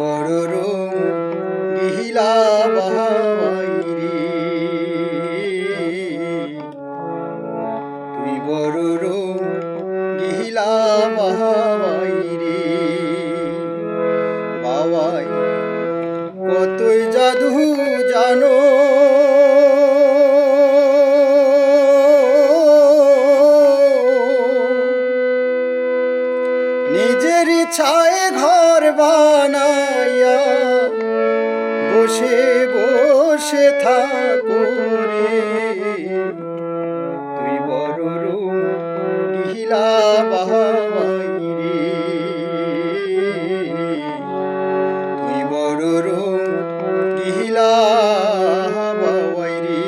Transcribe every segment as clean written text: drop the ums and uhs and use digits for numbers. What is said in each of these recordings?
বড় রং গিহিলা বাহাইরে, তুই বড় রং গিহিলা বাহাইরে। বাবাই কতই জাদু জানো, নিজের ইচ্ছায় ঘর বানাইয়া বসে বসে থাকো রে, তুই বড় রং গিহিলা বাহাইরে, তুই বড় রং গিহিলা বাহাইরে।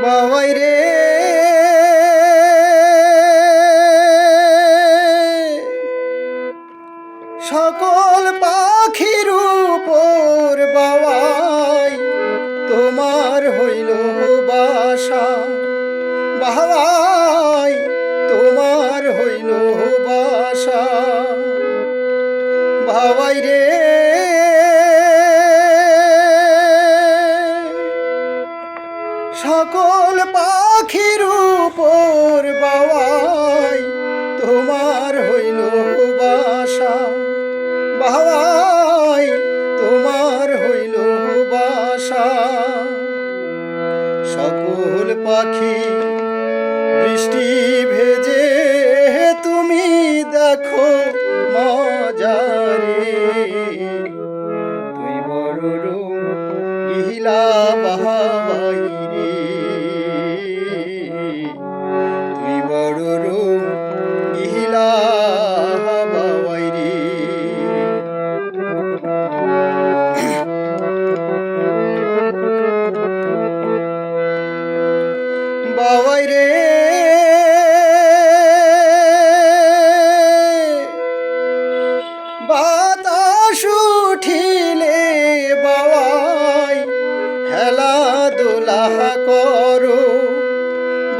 বাবাই রে সকল পাখির উপর বাবাই তোমার হইল বাসা, বাবাই তোমার হইল বাসা। বাবাই রে সকল পাখির উপর বাবাই তোমার হইল বাসা, বাবাই তোমার হইল বাসা। সকল পাখি বৃষ্টি ভেজে তুমি দেখো মজারে, তুই বড় রং গিহিলা বাহাইরে, তুই বড় রং গিহিলা বাহাইরে। বাবাই রে বাতাস উঠিলে বাবাই খেলাধুলা করো,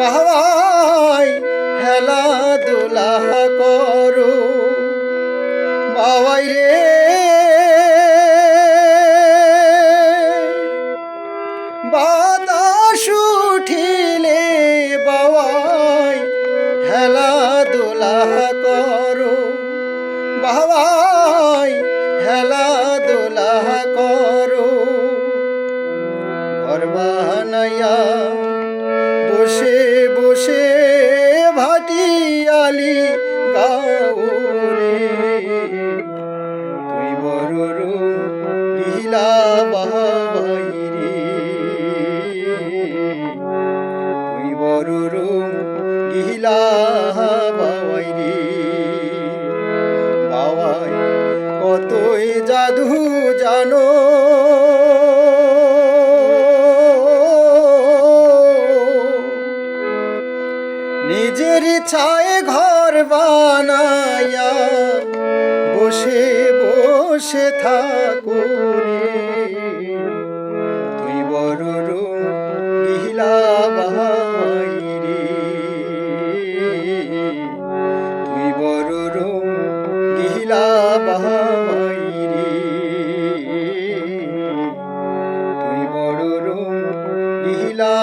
বাবাই খেলাধুলা করো। বাবাই রে বাতাস উঠিলে বাবাই খেলাধুলা করো, বাবাই খেলাধুলা করো। ঘর বানাইয়া বসে বসে ভাটিয়ালি গাও রে, তুই বড় রং গিহিলা বাহাইরে, তুই বড় রং গিহিলা বাহাইরে। বাবাই কতই জাদু জানো, নিজের ইচ্ছায় ঘর বানাইয়া বসে বসে থাকো রে, তুই বড় রং গিহিলা বাহাইরে, তুই বড় রং গিহিলা বাহাইরে, তুই বড় রং গিহিলা